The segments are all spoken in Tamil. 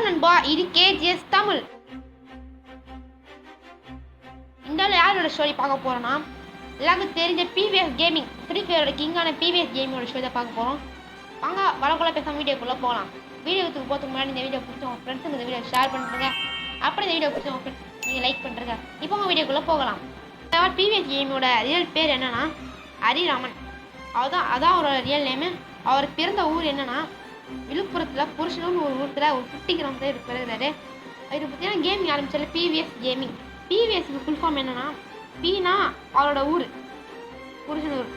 நண்பா, இது கேஜிஎஸ் தமிழ். இந்த யாரோட ஸ்டோரி பார்க்க போறோம்னா, எல்லாருக்கும் தெரிஞ்ச பிவிஎஸ் கேமிங், ஃப்ரீ ஃபயரோட கிங்கான பிவிஎஸ் கேமிங்கோட ஸ்டோரி தான் பார்க்க போறோம். வாங்க வழக்கொள்ள பேசாம வீடியோக்குள்ள போகலாம். வீடியோக்கு போகிறதுக்கு முன்னாடி இந்த வீடியோ பிடிச்ச உங்கள் ஃப்ரெண்ட்ஸுக்கு இந்த வீடியோ ஷேர் பண்ணுறேங்க. அப்புறம் இந்த வீடியோ பிடிச்ச உங்கள் ஃப்ரெண்ட்ஸ் நீங்கள் லைக் பண்ணுறங்க. இப்போ உங்கள் வீடியோக்குள்ளே போகலாம். பிவிஎஸ் கேமியோட ரியல் பேர் என்னன்னா ஹரிராமன். அதான் அவரோட ரியல் நேமு. அவர் பிறந்த ஊர் என்னன்னா விழுப்புரத்தில் புருஷனூர்னு ஒரு ஊரத்தில் ஒரு குட்டி கிராமத்தில் இருக்கிறாரு. இது பார்த்தீங்கன்னா கேமிங் ஆரம்பிச்சால பிவிஎஸ் கேமிங். பிவிஎஸ்க்கு ஃபுல் ஃபார்ம் என்னன்னா, பீனா அவரோட ஊர் புருஷனூர்,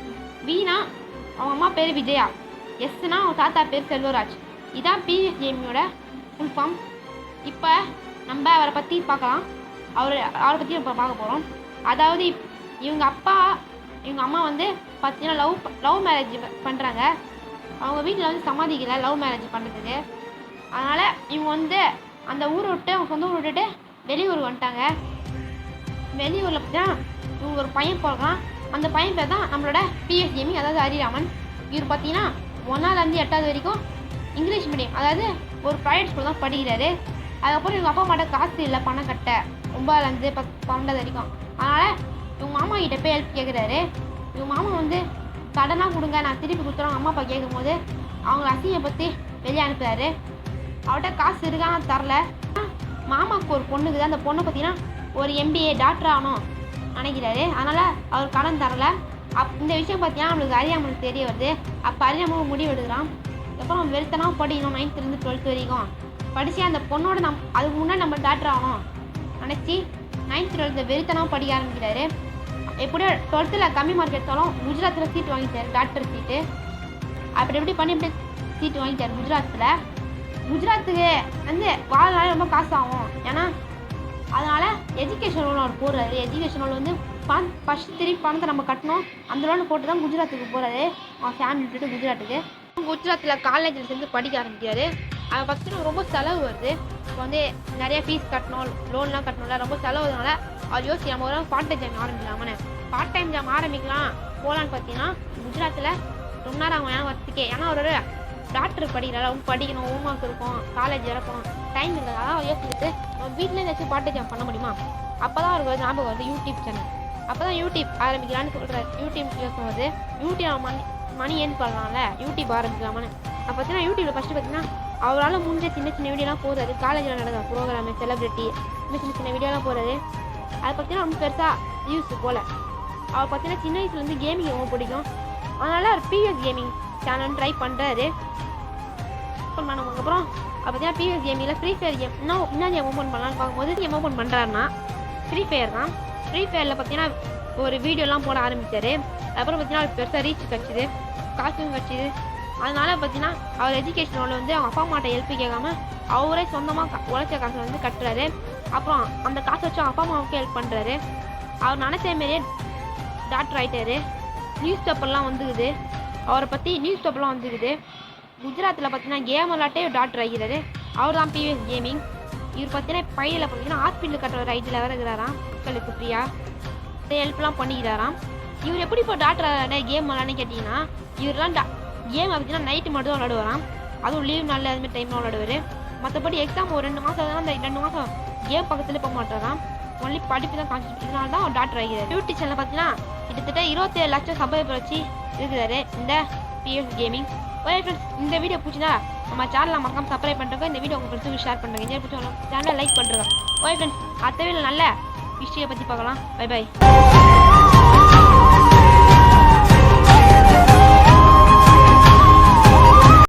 வீணா அவங்க அம்மா பேர் விஜயா, எஸ்னா அவங்க தாத்தா பேர் செல்வராஜ். இதான் பிவிஎஸ் கேமிங்கோட ஃபுல் ஃபார்ம். இப்போ நம்ம அவரை பற்றி பார்க்கலாம். அவரை பற்றி இப்போ பார்க்க போகிறோம். அதாவது இவங்க அப்பா இவங்க அம்மா வந்து பார்த்தீங்கன்னா லவ் மேரேஜ் பண்ணுறாங்க. அவங்க வீட்டில் வந்து சம்மதிக்கல லவ் மேரேஜ் பண்ணுறதுக்கு. அதனால் இவங்க வந்து அந்த ஊரை விட்டு அவங்க சொந்த ஊரை விட்டுட்டு வெளியூர் வந்துட்டாங்க. வெளியூரில் பார்த்தீங்கன்னா இவங்க ஒரு பையன் பிறகுறான். அந்த பையன் பேர் தான் நம்மளோட பிவிஎஸ் கேமிங், அதாவது ஹரிராமன். இவர் பார்த்தீங்கன்னா 1ஆலேருந்து 8ஆவது வரைக்கும் இங்கிலீஷ் மீடியம், அதாவது ஒரு ப்ரைவேட் ஸ்கூல் தான் படிக்கிறாரு. அதுக்கப்புறம் இவங்க அப்பா அம்மாட்ட காசு இல்லை பணம் கட்ட, 9ஆலேருந்து 12 வரைக்கும். அதனால் இவங்க மாமா கிட்ட போய் ஹெல்ப் கேட்குறாரு. இவங்க மாமா வந்து கடனாக கொடுங்க, நான் திருப்பி கொடுத்துறோம் அம்மா அப்பா கேட்கும் போது அவங்க அசிங்கை பற்றி வெளியே அனுப்புறாரு. அவர்கிட்ட காசு இருக்கான்னு தரல. மாமாவுக்கு ஒரு பொண்ணுக்கு தான், அந்த பொண்ணை பார்த்தீங்கன்னா ஒரு MBA டாக்டர் ஆகணும் நினைக்கிறாரு. அதனால் அவர் கடன் தரல. இந்த விஷயம் பார்த்தீங்கன்னா நம்மளுக்கு ஹரிராமனுக்கு தெரிய வருது. அப்போ ஹரிராமன் முடிவு எடுக்கிறான். அப்புறம் வெறுத்தனா படிக்கணும், 9th-லேருந்து 12th வரைக்கும் படித்து அந்த பொண்ணோட அதுக்கு முன்னாடி நம்ம டாக்டர் ஆகணும் நினச்சி 9th 12th வெறுத்தனா படிக்க ஆரம்பிக்கிறாரு. எப்படியோ 12th கம்மி மார்க் எடுத்தாலும் குஜராத்தில் சீட் வாங்கிட்டார், டாக்டர் சீட்டு. அப்படி எப்படி பண்ணி இப்படி சீட்டு வாங்கிட்டார் குஜராத்தில். குஜராத்துக்கு வந்து வாழ்நாள் ரொம்ப காசு ஆகும். ஏன்னா அதனால் எஜுகேஷன் லோன் அவர் போடுறாரு. எஜுகேஷன் லோன் வந்து ஃபஸ்ட்டு திருப்பி பணத்தை நம்ம கட்டணும். அந்த லோன் போட்டு தான் குஜராத்துக்கு போகிறாரு. அவன் ஃபேமிலி விட்டுட்டு குஜராத்துக்கு. குஜராத்தில் காலேஜில் சேர்ந்து படிக்க ஆரம்பிக்கிறாரு. அதை பார்த்தீங்கன்னா ரொம்ப செலவு வருது. இப்போ வந்து நிறைய ஃபீஸ் கட்டணும், லோன்லாம் கட்டணும்ல, ரொம்ப செலவுனால அவர் யோசிச்சு நம்ம ஒரு பார்ட் டைம் ஜாம் ஆரம்பிக்கலாமான்னு. பார்ட் டைம் ஜாம் ஆரம்பிக்கலாம் போகலான்னு பார்த்தீங்கன்னா குஜராத்தில் ரொம்ப நேரம் அவங்க வரத்துக்கே. ஏன்னா ஒரு டாக்டர் படிக்கிறாரு, அவங்க படிக்கணும், ஹோம் ஒர்க் இருக்கும், காலேஜ் இறக்கணும், டைம் இருக்காது. அதான் அவர் யோசிச்சுட்டு நம்ம வீட்டில் ஏதாச்சும் பார்ட் டைம் ஜாம் பண்ண முடியுமா. அப்போ தான் அவருக்கு ஞாபகம் வருது யூடியூப் சேனல். அப்போ தான் யூடியூப் ஆரம்பிக்கலான்னு சொல்கிறார். யூடியூப் யோசிக்கும்போது யூடியூப் மணி ஏன் பண்ணலாம்ல, யூடியூப் ஆரம்பிக்கலாமான்னு. அப்போ பார்த்தீங்கன்னா யூடியூப்பில் ஃபஸ்ட்டு பார்த்தீங்கன்னா அவரால் முடிஞ்ச சின்ன சின்ன வீடியோலாம் போடுறாரு. காலேஜில் நடக்கிற ப்ரோக்ராமு, செலிப்ரிட்டி, சின்ன சின்ன வீடியோலாம் போடுறாரு. அதை பார்த்தீங்கன்னா ரொம்ப பெருசாக வியூஸ் போல். அவர் பார்த்தீங்கன்னா சின்ன வயசுலேருந்து கேமிங் ரொம்ப பிடிக்கும். அதனால் அவர் பிவிஎஸ் கேமிங் சேனல் ட்ரை பண்ணுறாரு. ஓப்பன் பண்ணதுக்கப்புறம் பார்த்தீங்கன்னா பிவிஎஸ் கேமிங்கில் ஃப்ரீ ஃபயர் கேம் இன்னும் கேம் ஓப்பன் பண்ணலான்னு பார்க்கும்போது கேம் ஓப்பன் பண்ணுறாருன்னா ஃப்ரீ ஃபயர் தான். ஃப்ரீ ஃபயரில் பார்த்தீங்கன்னா ஒரு வீடியோலாம் போட ஆரம்பித்தார். அப்புறம் பார்த்தீங்கன்னா அவர் பெருசாக ரீச் கிடச்சிது, காசும் கிடச்சிது. அதனால பார்த்தீங்கன்னா அவர் எஜுகேஷனோட வந்து அவங்க அப்பா அம்மாட்ட ஹெல்ப் கேட்காம அவரே சொந்தமாக உழைச்ச காசை வந்து கட்டுறாரு. அப்புறம் அந்த காசை வச்சு அப்பா அம்மாவுக்கு ஹெல்ப் பண்ணுறாரு. அவர் நினச்ச மாரியே டாக்டர் ஆகிட்டாரு. நியூஸ் பேப்பர்லாம் வந்துக்குது, அவரை பற்றி நியூஸ் பேப்பர்லாம் வந்துக்குது. குஜராத்தில் பார்த்தீங்கன்னா கேம் விளாட்டே டாக்டர் ஆகிறாரு. அவர் தான் பிவிஎஸ் கேமிங். இவர் பார்த்தீங்கன்னா பையில பார்த்தீங்கன்னா ஹாஸ்பிட்டல் கட்டுற ரைட்டில் வேறு இருக்கிறாராம். மக்களுக்கு ஃப்ரீயாக ஹெல்ப்லாம் பண்ணிக்கிறாராம். இவர் எப்படி இப்போ டாக்டர் கேம் விளாட்னு கேட்டிங்கன்னா, இவரெலாம் கேம் பார்த்தீங்கன்னா நைட்டு மட்டும் தான் விளாடுவாராம். அதுவும் லீவ் நாளில் அதுமாதிரி டைம்லாம் விளாடுவார். மற்றபடி எக்ஸாம் ஒரு 2 மாதம் அந்த 2 மாதம் கேம் பக்கத்தில் போக மாட்டாராம். ஒன்லி படிப்பு தான் கான்சென்ட்ரேட். இதனால தான் அவர் டாக்டர் ஆகிறார். யூடியூப் சேனல் பார்த்தீங்கன்னா கிட்டத்தட்ட 27 லட்சம் சப்ஸ்கிரைபர் வச்சு இருக்கிறாரு இந்த பிவிஎஸ் கேமிங். ஓகே ஃப்ரெண்ட்ஸ், இந்த வீடியோ பிடிச்சினா நம்ம சேனலை மறக்காம சப்ஸ்கிரைப் பண்ணுறோங்க. இந்த வீடியோ உங்கள் ஃப்ரெண்ட்ஸுக்கு ஷேர் பண்ணுறேங்க. இந்த பிடிச்சவங்க சேனலை லைக் பண்ணுறேங்க. ஓகே ஃப்ரெண்ட்ஸ், அடுத்த வீடியோவில் நல்ல விஷயம் பற்றி பார்க்கலாம். Bye by.